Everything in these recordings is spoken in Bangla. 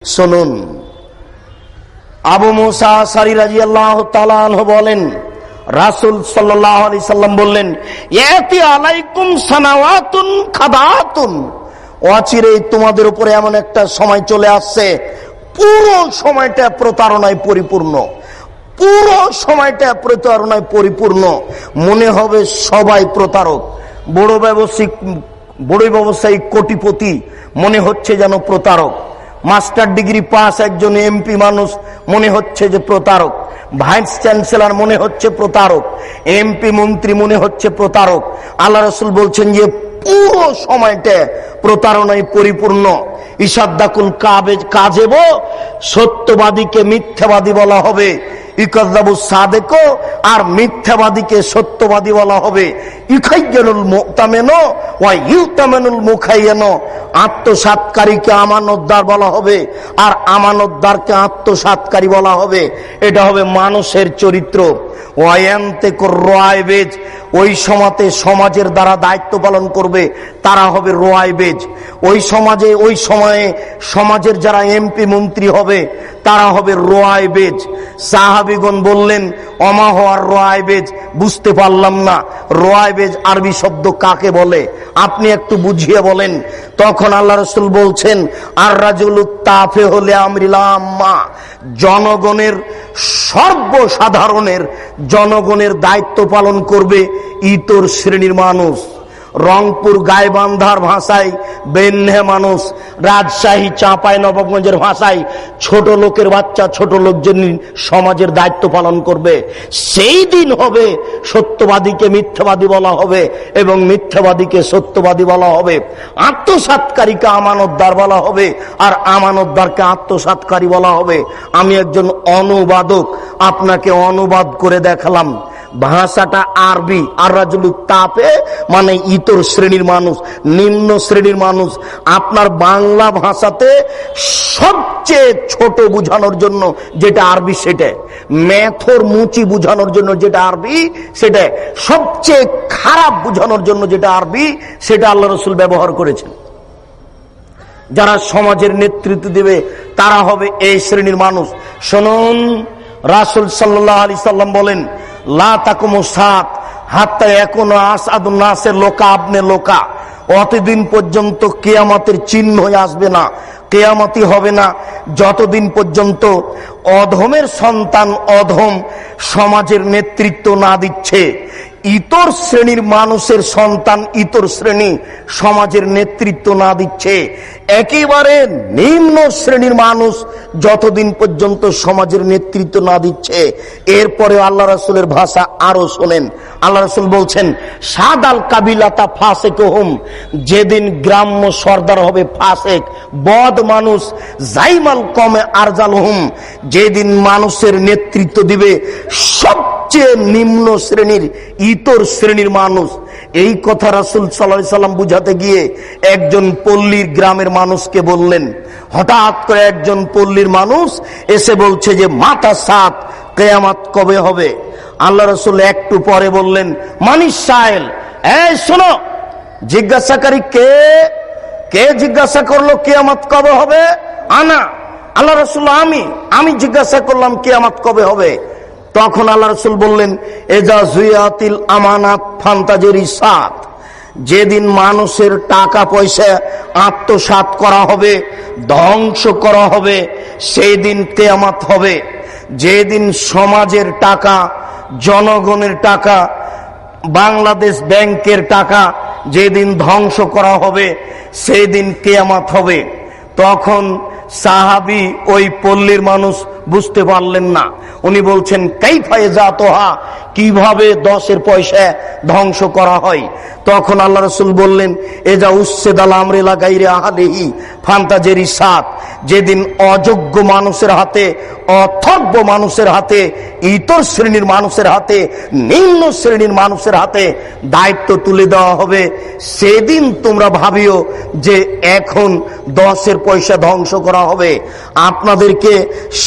শুনুন, আবু মুসা আশআরী রাদিয়াল্লাহু তাআলা আনহু বলেন, রাসূল সাল্লাল্লাহু আলাইহি সাল্লাম বললেন, ইয়াতি আলাইকুম সানাওয়াতুন খাদাতুন, অচিরেই তোমাদের উপরে এমন একটা সময় চলে আসছে, পুরো সময়টা প্রতারণায় পরিপূর্ণ, পুরো সময়টা প্রতারণায় পরিপূর্ণ। মনে হবে সবাই প্রতারক। বড় ব্যবসায়ী কোটিপতি মনে হচ্ছে যেন প্রতারক। মাস্টার ডিগ্রি পাস একজন এমপি মানুষ মনে হচ্ছে যে প্রতারক। ভাইস চ্যান্সেলর মনে হচ্ছে প্রতারক। এমপি মন্ত্রী মনে হচ্ছে প্রতারক। আল্লাহ রাসূল বলছেন যে পুরো সময়টা প্রতারণায় পরিপূর্ণ। ইসাদ্দাকুল কাযিব, সত্যবাদীকে মিথ্যাবাদী বলা হবে। ইকাযাবু সাদিক, আর মিথ্যাবাদীকে সত্যবাদী বলা হবে। ইখাইয়ানুল মুতামিন ওয়া ইউতামিনুল মুখাইয়ান, আত্মসাৎকারীকে আমানতদার বলা হবে আর আমানতদারকে আত্মসাৎকারী বলা হবে। এটা হবে মানুষের চরিত্র। ওয়ায়ান্তিকুর রুয়াইবেজ, ওই সমাজের দ্বারা দায়িত্ব পালন করবে তারা হবে রুয়াইবেজ। ওই সময়ে সমাজের যারা এমপি মন্ত্রী হবে তারা হবে রুয়াইবেজ। সাহাবীগণ বললেন, ওমা হওয়ার রুয়াইবেজ, বুঝতে পারলাম না, রুয়াইবেজ আরবি শব্দ কাকে বলে, আপনি একটু বুঝিয়ে বলেন। তখন আল্লাহ রাসূল বলছেন, আর রাজুলুত তাফিহু লিআমরিল আম্মা, জনগণের সর্বসাধারণের জনগণের দায়িত্ব পালন করবে ইতর শ্রেণীর মানুষ। রংপুর গাইবান্ধার ভাষায় বেন্হে মানুষ, রাজশাহী চাঁপাই নবাবগঞ্জের ভাষায় ছোট লোকের বাচ্চা, ছোট লোকজন সমাজের দায়িত্ব পালন করবে। সেই দিন হবে সত্যবাদীকে মিথ্যাবাদী বলা হবে এবং মিথ্যাবাদীকে সত্যবাদী বলা হবে। আত্মসাৎকারীকে আমানতদার বলা হবে আর আমানতদারকে আত্মসাৎকারী বলা হবে। আমি একজন অনুবাদক, আপনাকে অনুবাদ করে দেখালাম। ভাষাটা আরবি। আর রাজুলুত তাফে মানে ইতর শ্রেণীর মানুষ, নিম্ন শ্রেণীর মানুষ। আপনার বাংলা ভাষাতে সবচেয়ে ছোট বুঝানোর জন্য যেটা আরবি সেটা, মেথর মুচি বুঝানোর জন্য যেটা আরবি সেটা, সবচেয়ে খারাপ বুঝানোর জন্য যেটা আরবি সেটা আল্লাহ রাসূল ব্যবহার করেছেন। যারা সমাজের নেতৃত্ব দেবে তারা হবে এই শ্রেণীর মানুষ। শুনুন, রাসূল সাল্লাল্লাহু আলাইহি সাল্লাম বলেন, লা তাকুমু সাত হাত্তা ইয়াকুনা আসাদুন নাসের লোকা আবনে লোকা, অতদিন পর্যন্ত কিয়ামতের চিহ্ন আসবে না, কিয়ামতই হবে না যতদিন পর্যন্ত অধমের সন্তান অধম সমাজের নেতৃত্ব না দিচ্ছে, ইতর শ্রেণীর মানুষের সন্তান ইতর শ্রেণী সমাজের নেতৃত্ব না দিচ্ছে, একেবারে নিম্ন শ্রেণীর মানুষ যতদিন পর্যন্ত সমাজের নেতৃত্ব না দিচ্ছে। এরপরে আল্লাহ রাসূলের ভাষা আরো শোনেন। আল্লাহ রাসূল বলছেন, সাদাল কাবিলাতা ফাসিকুহুম, যেদিন গ্রাম্য সর্দার হবে ফাসেক, বদ মানুষ, জাইমাল কমে আরজালহুম, যেদিন মানুষের নেতৃত্ব দিবে সবচেয়ে নিম্ন শ্রেণীর ইতর শ্রেণীর মানুষ। এই কথা রাসূল সাল্লাল্লাহু আলাইহি সাল্লাম বুঝাতে গিয়ে একজন পল্লীর গ্রামের মানুষকে বললেন। হঠাৎ করে একজন পল্লীর মানুষ এসে বলছে যে মাতা সাত, কিয়ামত কবে হবে? আল্লাহ রাসূল একটু পরে বললেন, মানিস সাইল, এই শোনো, জিজ্ঞাসাকারী কে? কে জিজ্ঞাসা করলো কিয়ামত কবে হবে? আনা। আল্লাহ রাসূল, আমি জিজ্ঞাসা করলাম কিয়ামত কবে হবে। তখন আল্লাহ রাসূল বললেন, এজা জুয়াতিল আমানাত ফান্তাজরি সাত, যেদিন মানুষের টাকা পয়সা আত্মসাৎ করা হবে, ধ্বংস করা হবে, সেই দিন কিয়ামত হবে। যেদিন সমাজের টাকা, জনগণের টাকা, বাংলাদেশ ব্যাংকের টাকা যেদিন ধ্বংস করা হবে সেই দিন কিয়ামত হবে। তখন সাহাবী ওই পল্লীর মানুষ বুঝতে পারলেন না। উনি বলছেন, কাইফা ইজাতুহা, কিভাবে 10-এর পয়সা ধ্বংস করা হয়? তখন আল্লাহ রাসূল বললেন, এজা উসসিদাল আমরি লা গায়রি আহলিহি ফান্তাজরি সাত, যেদিন অযোগ্য মানুষের হাতে, অথর্ব মানুষের হাতে, ইতর শ্রেণীর মানুষের হাতে, নিম্ন শ্রেণীর মানুষের হাতে দায়িত্ব তুলে দেওয়া হবে, সেদিন তোমরা ভাবিও যে এখন 10-এর পয়সা ধ্বংস করা হবে। আপনাদেরকে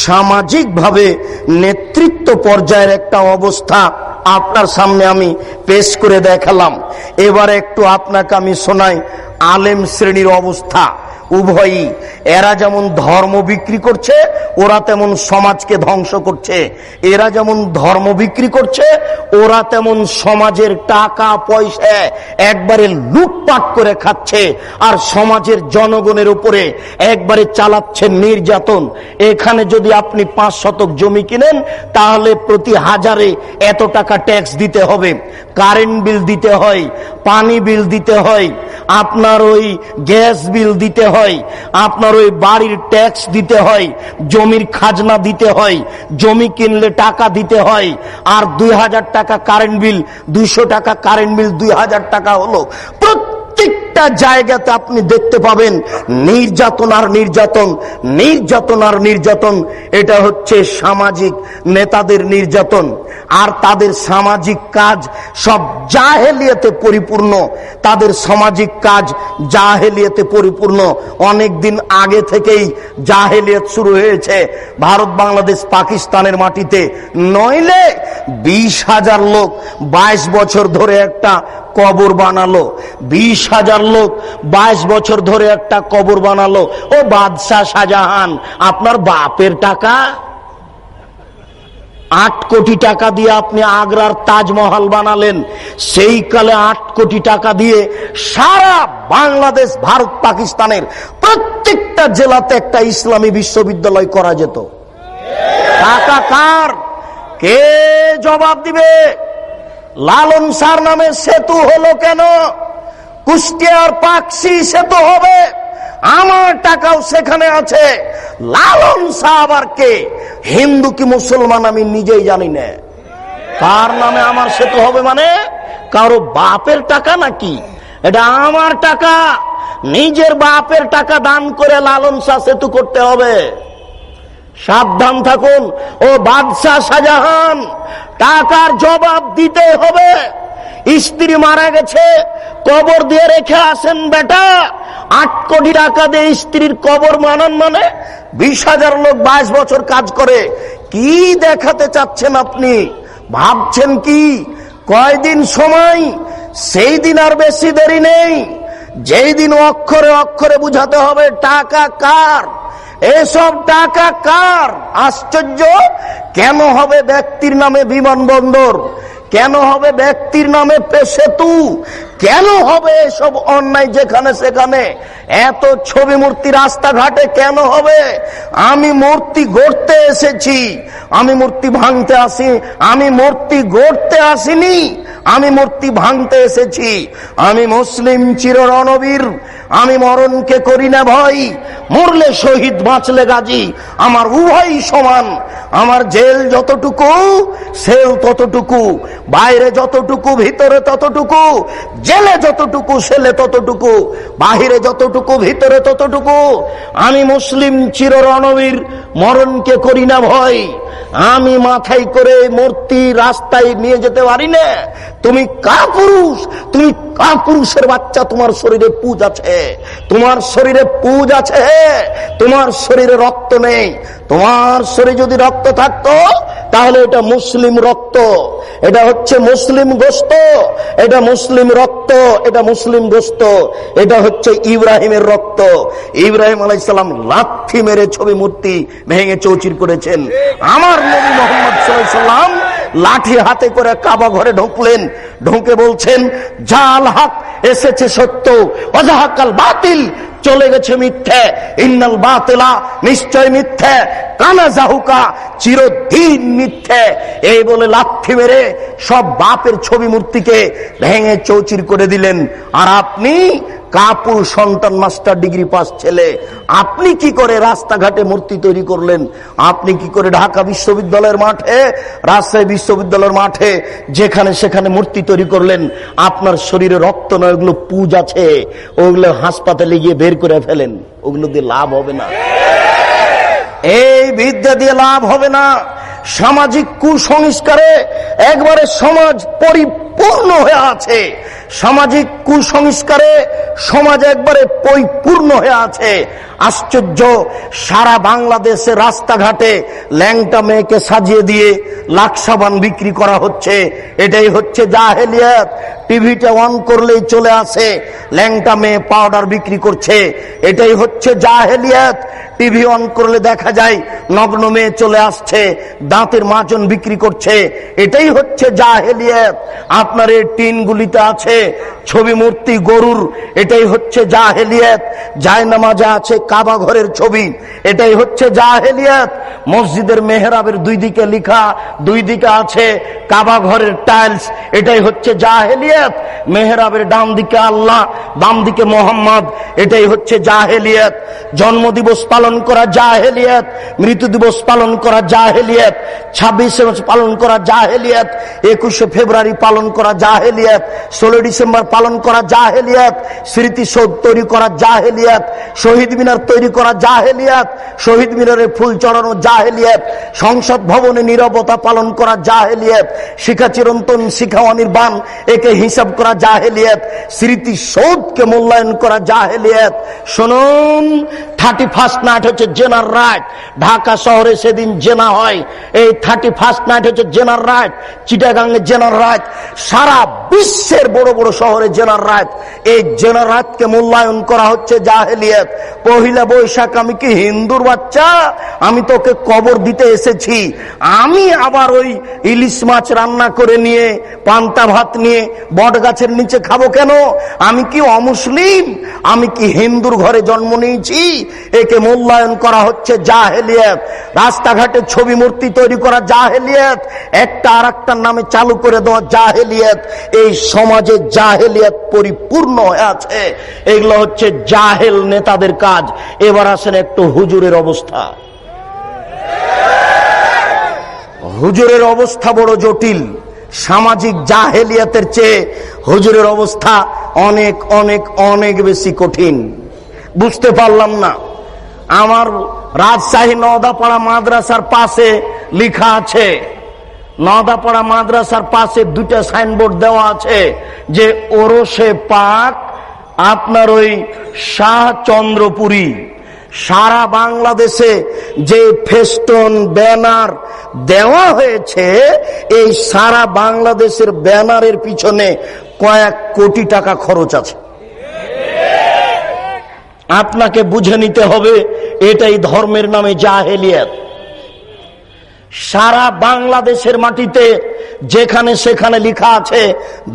সামাজিকভাবে নেতৃত্ব পর্যায়ের একটা অবস্থা আপনার সামনে আমি পেশ করে দেখালাম। এবার একটু আপনাকে আমি শোনাই আলেম শ্রেণীর অবস্থা। উভয়ই। এরা যেমন ধর্ম বিক্রি করছে, ওরা তেমন সমাজকে ধ্বংস করছে। এরা যেমন ধর্ম বিক্রি করছে, ওরা তেমন সমাজের টাকা পয়সা একবারে লুটপাট করে খাচ্ছে, আর সমাজের জনগণের উপরে একবারে চালাচ্ছে নির্যাতন। এখানে যদি আপনি 5 শতক জমি কিনেন, তাহলে প্রতি হাজারে এত টাকা ট্যাক্স দিতে হবে, কারেন্ট বিল দিতে হয়, পানি বিল দিতে হয়, আপনার ওই গ্যাস বিল দিতে হয়, আপনার ওই বাড়ির ট্যাক্স দিতে হয়, জমির খাজনা দিতে হয়, জমি কিনলে টাকা দিতে হয়, আর 2000 টাকা কারেন্ট বিল, 200 টাকা কারেন্ট বিল, 2000 টাকা হলো। প্রত্যেকটা জায়গাতে আপনি দেখতে পাবেন নির্যাতন আর নির্যাতন, নির্যাতন আর নির্যাতন। এটা হচ্ছে সামাজিক নেতাদের নির্যাতন, আর তাদের সামাজিক কাজ সব জাহেলিয়াতে পরিপূর্ণ। তাদের সামাজিক কাজ জাহেলিয়াতে পরিপূর্ণ। অনেক দিন আগে থেকেই জাহেলিয়াত শুরু হয়েছে ভারত, বাংলাদেশ, পাকিস্তানের মাটিতে। নইলে 20,000 লোক 22 বছর ধরে একটা কবর বানালো, 20,000 লোক 22 বছর ধরে একটা কবর বানালো। ও বাদশাহ শাহজাহান, আপনার বাপের টাকা 8 কোটি টাকা দিয়ে আপনি আগ্রার তাজমহল বানালেন। সেই কালে 8 কোটি টাকা দিয়ে সারা বাংলাদেশ, ভারত, পাকিস্তানের প্রত্যেকটা জেলাতে একটা ইসলামী বিশ্ববিদ্যালয় করা যেত। টাকা কার? কে জবাব দিবে? লালন শাহর নামে সেতু হলো কেন? কুষ্টিয়ার পাকশি সেতু হবে, আমার টাকাও সেখানে আছে। লালন শাহ আবার কে? হিন্দু কি মুসলমান আমি নিজেই জানি না। কার নামে আমার সেতু হবে? মানে কারো বাপের টাকা নাকি? এটা আমার টাকা, নিজের বাপের টাকা দান করে লালন শাহ সেতু করতে হবে। সাবধান থাকুন ও বাদশাহ শাহজাহান, টাকার জবাব দিতে হবে। স্ত্রী মারা গেছে, কবর দিয়ে রেখে আসেন বেটা। 8 কোটি টাকা দিয়ে স্ত্রীর কবর বানান মানে 20,000 লোক 22 বছর কাজ করে। কি দেখাতে চাচ্ছেন আপনি? ভাবছেন কি? কয়দিন সময়? সেই দিন আর বেশি দেরি নেই, যেই দিন অক্ষরে অক্ষরে বুঝাতে হবে টাকা কার, এসব টাকা কার। আশ্চর্য! কেন হবে ব্যক্তির নামে বিমানবন্দর? কেন হবে ব্যক্তির নামে সেতু? কেন হবে এসব অন্যায় যেখানে সেখানে? এত ছবি মূর্তি রাস্তাঘাটে কেন হবে? আমি মূর্তি গড়তে এসেছি, আমি মূর্তি ভাঙতে আসি, আমি মূর্তি গড়তে আসিনি, আমি মূর্তি ভাঙতে এসেছি। আমি মুসলিম চির রণবীর, আমি মরণকে করি না ভয়। মরলে শহীদ, বাঁচলে গাজী, আমার উভয়ই সমান। আমার জেল যতটুকু, সেল ততটুকু, বাইরে যতটুকু, ভিতরে ততটুকু, জেলে যতটুকু, সেলে ততটুকু, বাহিরে যতটুকু, ভিতরে ততটুকু। আমি মুসলিম চির রণবীর, মরণকে করি না ভয়। আমি মাথায় করে মূর্তি রাস্তায় নিয়ে যেতে পারি না। তুমি কাপুরুষ, তুমি কাপুরুষের বাচ্চা। তোমার শরীরে পুজ আছে, তোমার শরীরে পুজ আছে, তোমার শরীরে রক্ত নেই। তোমার শরীরে যদি রক্ত থাকতো তাহলে এটা মুসলিম রক্ত, এটা হচ্ছে মুসলিম গোশত, এটা মুসলিম রক্ত, এটা মুসলিম গোশত, এটা হচ্ছে ইব্রাহিমের রক্ত। ইব্রাহিম আলাইহিস সালাম লাথি মেরে ছবি মূর্তি ভেঙে চৌচির করেছেন। আমার নবী মুহাম্মদ সাল্লাল্লাহু আলাইহি ওয়াসাল্লাম লাঠি হাতে করে কাবা ঘরে ঢুকলেন, ঢুকে বলছেন জাল হক এসেছে সত্য, ওয়াজাহাকাল বাতিল চলে গেছে মিথ্যে, ইন্নাল বাতিলা নিশ্চয় মিথ্যে, কানা জাহুকা চিরদিন মিথ্যে। এই বলে লাথি মেরে সব বাপের ছবি মূর্তিকে ভেঙে চৌচির করে দিলেন। আর আপনি কাপুর সন্তান, মাস্টার ডিগ্রি পাস ছেলে, আপনি কি করে রাস্তাঘাটে মূর্তি তৈরি করলেন? আপনি কি করে ঢাকা বিশ্ববিদ্যালয়ের মাঠে, রাজশাহী বিশ্ববিদ্যালয়ের মাঠে, যেখানে সেখানে মূর্তি তৈরি করলেন? আপনার শরীরে রক্ত নয়, ওগুলো পুজ আছে, ওগুলো হাসপাতালে গিয়ে বের করে ফেলেন, ওগুলো দিয়ে লাভ হবে না। এই বিদ্যা দিয়ে লাভ হবে না। সামাজিক কুসংস্কারে একবারে সমাজ পরিপূর্ণ হয়ে আছে। সামাজিক কুসংস্কারে সমাজ একবারে পরিপূর্ণ হয়ে আছে। আশ্চর্য, সারা বাংলাদেশে রাস্তাঘাটে ল্যাংটা মেয়েকে সাজিয়ে দিয়ে লাকসাবান বিক্রি করা হচ্ছে। এটাই হচ্ছে জাহেলিয়াত। টিভিটা অন করলেই চলে আসে ল্যাংটা মেয়ে পাউডার বিক্রি করছে। এটাই হচ্ছে জাহেলিয়াত। টিভি অন করলে দেখা যায় নগ্ন মেয়ে চলে আসছে, দাঁতের মাজন বিক্রি করছে। এটাই হচ্ছে জাহেলিয়াত। আপনার এই টিনগুলিতে আছে ছবি মূর্তি গরুর, এটাই হচ্ছে জাহেলিয়াত। জায়নামাজে আছে কাবা ঘরের ছবি, এটাই হচ্ছে জাহেলিয়াত। মসজিদের মেহরাবের দুই দিকে লিখা, দুই দিকে আছে কাবা ঘরের টাইলস, এটাই হচ্ছে জাহেলিয়াত। মেহরাবের ডান দিকে আল্লাহ, বাম দিকে মোহাম্মদ, এটাই হচ্ছে জাহেলিয়াত। জন্মদিবস পালন করা জাহেলিয়াত, মৃত্যু দিবস পালন করা জাহেলিয়াত, 26 পালন করা জাহেলিয়াত, 21 ফেব্রুয়ারি পালন করা জাহেলিয়াত, 16 ডিসেম্বর পালন করা জাহেলিয়াত, স্মৃতিসৌধ তৈরি করা জাহেলিয়াত, শহীদ মিনার তৈরি করা জাহেলিয়াত, শহীদ মিনারে ফুল চড়ানো জাহেলিয়াত, সংসদ ভবনে নীরবতা পালন করা জাহেলিয়াত, শিখা চিরন্তন শিখা অনির্বাণ একে হিসাব করা জাহেলিয়াত, স্মৃতিসৌধকে মূল্যায়ন করা জাহেলিয়াত। শুনুন, 31st নাইট হচ্ছে জেনার রাইট। ঢাকা শহরে সেদিন জেনা হয়, এই 31st নাইট হচ্ছে জেনার রাইট। চিটাগাংয়ে জেনার রাইট, সারা বিশ্বের বড় বড় শহরে জেনার রাইট। এই জেনার রাইটকে মূল্যায়ন করা হচ্ছে জাহেলিয়াত। পহিলা বৈশাখ আমি কি হিন্দুর বাচ্চা? আমি তোকে কবর দিতে এসেছি। আমি আবার ওই ইলিশ মাছ রান্না করে নিয়ে পান্তা ভাত নিয়ে বট গাছের নিচে খাবো কেন? আমি কি অমুসলিম? আমি কি হিন্দুর ঘরে জন্ম নিয়েছি? একে মূল্যায়ন করা হচ্ছে জাহেলিয়াত। রাস্তাঘাটে ছবি মূর্তি তৈরি করা জাহেলিয়াত, একটা আর একটার নামে চালু করে দেওয়া জাহেলিয়াত। এই সমাজে জাহেলিয়াত পরিপূর্ণ হয়ে আছে। এগুলো হচ্ছে জাহেল নেতাদের কাজ। এবার আসেন একটু হুজুরের অবস্থা। হুজুরের অবস্থা বড় জটিল। সামাজিক জাহেলিয়াতের চেয়ে হুজুরের অবস্থা অনেক অনেক অনেক বেশি কঠিন। বুঝতে পারলাম না। আমার রাজশাহী নওদাপাড়া মাদ্রাসার পাশে লেখা আছে, নওদাপাড়া মাদ্রাসার পাশে দুইটা সাইনবোর্ড দেওয়া আছে যে ওরসে পাক আপনার ওই শাহচন্দ্রপুরী। সারা বাংলাদেশে যে ফেস্টন ব্যানার দেওয়া হয়েছে, এই সারা বাংলাদেশের ব্যানারের পিছনে কয়েক কোটি টাকা খরচ আছে। আপনাকে বুঝে নিতে হবে এটাই ধর্মের নামে জাহেলিয়াত। সারা বাংলাদেশের মাটিতে যেখানে সেখানে লেখা আছে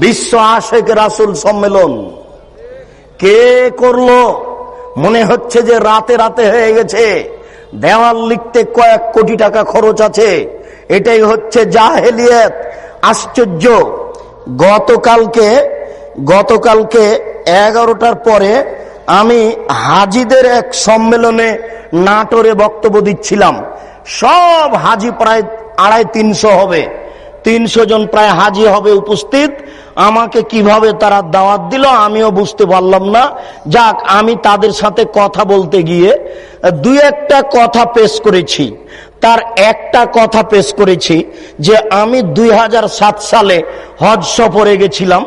বিশ্ব আশেক রাসূল সম্মেলন। কে করলো? মনে হচ্ছে যে রাতে রাতে হয়ে গেছে। দেওয়াল লিখতে কয়েক কোটি টাকা খরচ আছে। এটাই হচ্ছে জাহেলিয়াত। আশ্চর্য, গতকালকে 11টার পরে আমি হাজিদের এক সম্মেলনে নাটোরে বক্তব্য দিচ্ছিলাম। সব হাজি প্রায় 250-300 হবে, 300 জন প্রায় হাজি হবে উপস্থিত। আমাকে কিভাবে তারা দাওয়াত দিল আমিও বুঝতে পারলাম না। যাক, আমি তাদের সাথে কথা বলতে গিয়ে দুই একটা কথা পেশ করেছি। তার একটা কথা পেশ করেছি যে আমি 2007 সালে হজ সফরে গেছিলাম।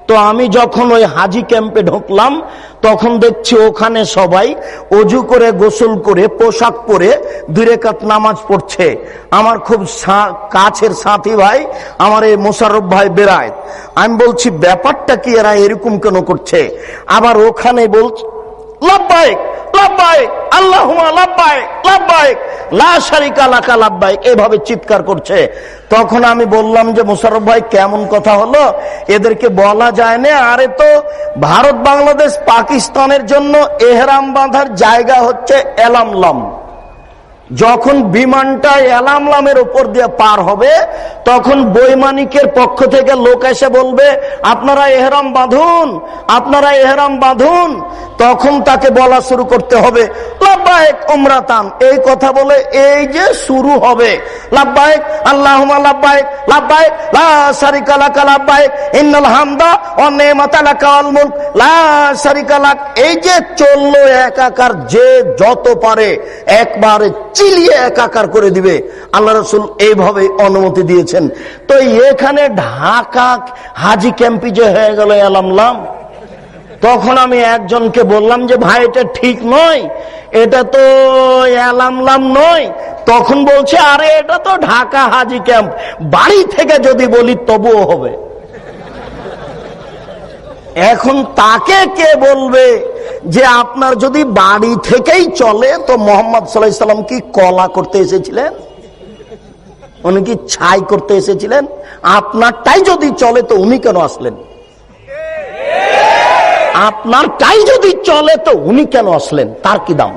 তো আমি যখন ওই হাজি ক্যাম্পে ঢুকলাম তখন দেখছি ওখানে সবাই অজু করে গোসল করে পোশাক পরে 2 রাকাত নামাজ পড়ছে। আমার খুব কাছের সাথী ভাই আমার এই মোশাররফ ভাই বেরায়েত। আমি বলছি ব্যাপারটা কি, এরা এরকম কেন করছে? আবার ওখানে বলছে লাব্বাইক লাব্বাইক আল্লাহুম্মা লাব্বাইক লাব্বাইক লা শারিকা লাকা লাব্বাইক, এভাবে চিৎকার করছে। তখন আমি বললাম যে মোশাররফ ভাই কেমন কথা হলো, এদেরকে বলা যায় না। আরে তো ভারত বাংলাদেশ পাকিস্তানের জন্য এহরাম বাঁধার জায়গা হচ্ছে এলামলাম। যখন বিমানটা এলামলামের উপর দিয়ে পার হবে তখন বৈমানিকের পক্ষ থেকে লোক এসে বলবে আপনারা এহরাম বাঁধুন, আপনারা এহরাম বাঁধুন। তখন তাকে বলা শুরু করতে হবে লাব্বাইক উমরাতান, এই কথা বলে এই যে শুরু হবে লাব্বাইক আল্লাহুম্মা লাব্বাইক লাব্বাইক লা শারিকা লাকা লাব্বাইক ইন্নাল হামদা ওয়া নি'মাতা লাকা ওয়াল মুলক লা শারিকা লাক। এই যে চললো একাকার, যে যত পারে একবারে চিলিয়ে একাকার করে দিবে। আল্লাহ রাসূল এইভাবে অনুমতি দিয়েছেন। তো এখানে ঢাকা হাজি ক্যাম্পে যে হয়ে গেল এলামলাম, তখন আমি একজনকে বললাম যে ভাই এটা ঠিক নয়, এটা তো এলামলাম নয়। তখন বলছে আরে এটা তো ঢাকা হাজি ক্যাম্প, বাড়ি থেকে যদি বলি তবুও হবে। এখন তাকে কে বলবে যে আপনার যদি বাড়ি থেকেই চলে, তো মোহাম্মদ সাল্লাল্লাহু আলাইহি সাল্লাম কি কলা করতে এসেছিলেন? উনি কি ছাই করতে এসেছিলেন? আপনারটাই যদি চলে তো উনি কেন আসলেন? আপনারটাই যদি চলে তো উনি কেন আসলেন? তার কি দাম,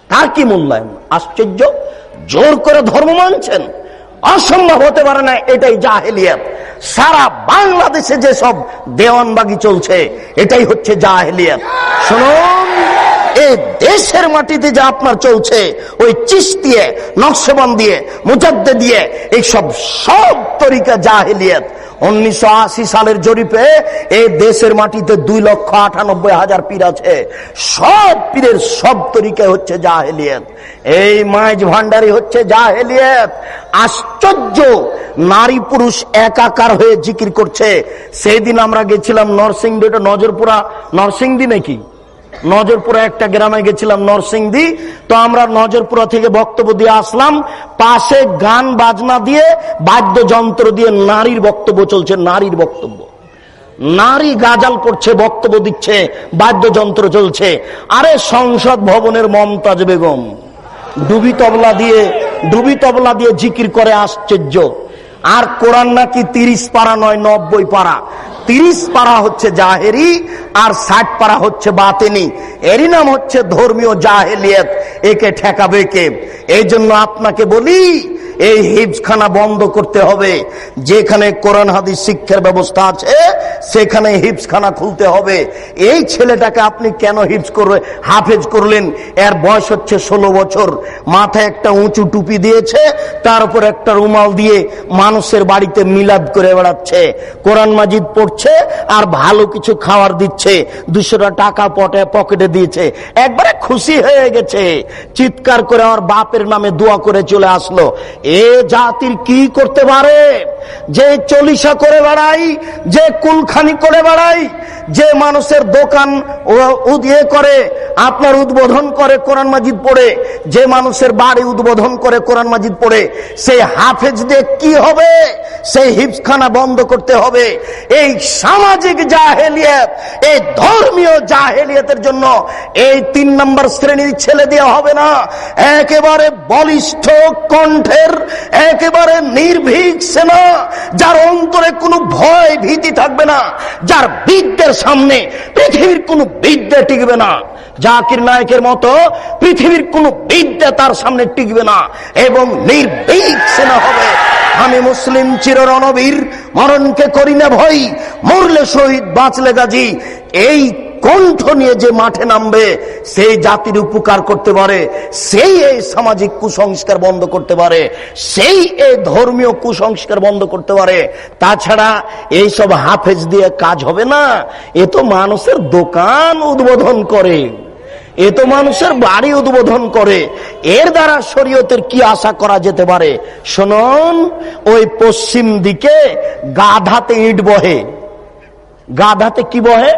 তার কি মূল্যায়ন? আশ্চর্য! জোর করে ধর্ম মানছেন, অসম্ভব হতে পারে না। এটাই জাহেলিয়াত। সারা বাংলাদেশে যে সব দেওয়ানবাগি চলছে এটাই হচ্ছে জাহেলিয়াত। শুনুন, এই দেশের মাটিতে যা আপনার চলছে, ওই চিশতিয়া, নকশবন্দিয়ে, মুজাদ্দিদিয়ে, এই সব তরিকা জাহেলিয়াত। 1980 সালের জরিপে এই দেশের মাটিতে 2,98,000 পীর আছে। সব পীরের সব তরিকা হচ্ছে জাহেলিয়াত। এই মাইজ ভান্ডারি হচ্ছে জাহেলিয়াত। আশ্চর্য! নারী পুরুষ একাকার হয়ে জিকির করছে। সেই দিন আমরা গেছিলাম নরসিংদী, এটা নজরপুরা, নরসিংদী নাকি নজরপুরা একটা গ্রামে গেছিলাম, নরসিংদী। তো আমরা নজরপুরা থেকে বক্তব্য দিয়ে আসলাম, পাশে গান বাজনা দিয়ে, বাদ্যযন্ত্র দিয়ে নারীর বক্তব্য চলছে। নারীর বক্তব্য, নারী গাজাল করছে, বক্তব্য দিচ্ছে, বাদ্যযন্ত্র চলছে। আরে সংসদ ভবনের মমতাজ বেগম ডুবি তবলা দিয়ে জিকির করে। আশ্চর্য! আর কোরআন নাকি 30 পারা নয়, 90 পারা। 30 পারা হচ্ছে জাহেরি আর 60 পারা হচ্ছে বাতেনি। এরই নাম হচ্ছে ধর্মীয় জাহেলিয়াত। একে ঠেকাবে কে? এই জন্য আপনাকে বলি, এই হিফজখানা বন্ধ করতে হবে। যেখানে কোরআন হাদিস শিক্ষার ব্যবস্থা আছে সেখানে হিফজখানা খুলতে হবে। এই ছেলেটাকে আপনি কেন হাফেজ করলেন? এর বয়স হচ্ছে 16 বছর। মাথায় একটা উঁচু টুপি দিয়েছে, তার উপর একটা রুমাল দিয়ে মানুষের বাড়িতে মিলাদ করে বেড়াচ্ছে, কোরআন মাজিদ পড়ছে আর ভালো কিছু খাওয়ার দিচ্ছে। 200 টাকা পকেটে দিয়েছে, একবারে খুশি হয়ে গেছে, চিৎকার করে আমার বাপের নামে দোয়া করে চলে আসলো। এ জাতির কি করতে পারে? যে চলিসা করে বেড়াই, যে কুলখানি করে বেড়াই, যে মানুষের দোকান উদিয়ে করে, আপনার উদ্বোধন করে কোরআন মাজিদ পড়ে, যে মানুষের বাড়ি উদ্বোধন করে কোরআন মাজিদ পড়ে, সেই হাফেজ দিয়ে কি হবে? সেই হিফজখানা বন্ধ করতে হবে। এই সামাজিক জাহেলিয়াত, এই ধর্মীয় জাহেলিয়াতের জন্য এই 3 নম্বর শ্রেণীর ছেলে দেওয়া হবে না। একেবারে বলিষ্ঠ কণ্ঠের, একেবারে নির্ভীক সেনা, যার অন্তরে কোনো ভয় ভীতি থাকবে না, যার বিদ্যের সামনে পৃথিবীর কোনো বিদ্যা টিকবে না। জাকির নায়েকের মতো পৃথিবীর কোনো বিদ্যা তার সামনে টিকবে না, এবং নির্ভীক সেনা হবে। আমি মুসলিম চির রণবীর, মরণকে করি না ভয়, মরলে শহীদ বাঁচলে গাজী। এই কণ্ঠ নিয়ে যে মাঠে নামবে, সেই জাতির উপকার করতে পারে, সেই এই সামাজিক কুসংস্কার বন্ধ করতে পারে, সেই এই ধর্মীয় কুসংস্কার বন্ধ করতে পারে। তাছাড়া এই সব হাফেজ দিয়ে কাজ হবে না। এ তো মানুষের দোকান উদ্বোধন করে, এ তো মানুষের বাড়ি উদ্বোধন করে। এর দ্বারা শরীয়তের কি আশা করা যেতে পারে? শুনুন, ওই পশ্চিম দিকে গাধাতে ইট বহে। গাধাতে কি বহে?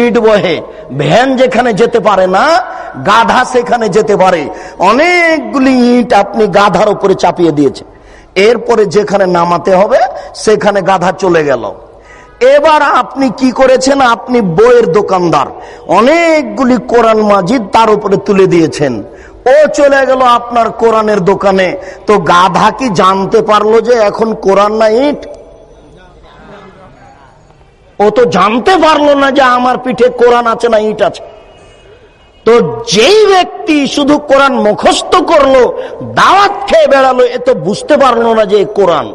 ইট বহে। ভ্যান যেখানে যেতে পারে না, গাধা সেখানে যেতে পারে। অনেকগুলি ইট আপনি গাধার উপরে চাপিয়ে দিয়েছে, এরপরে যেখানে নামাতে হবে সেখানে গাধা চলে গেল। এবার আপনি কি করেছেন? আপনি বইয়ের দোকানদার, অনেকগুলি কোরআন মাজিদ তার উপরে তুলে দিয়েছেন, ও চলে গেল আপনার কোরআনের দোকানে। তো গাধা কি জানতে পারলো যে এখন কোরআন না ইট? ও তো জানতে পারলো না যে আমার পিঠে কোরআন আছে না ইট আছে। তো যেই ব্যক্তি শুধু কোরআন মুখস্থ করলো, দাওয়াত খেয়ে বেড়ালো, এ তো বুঝতে পারলো না যে কোরআন।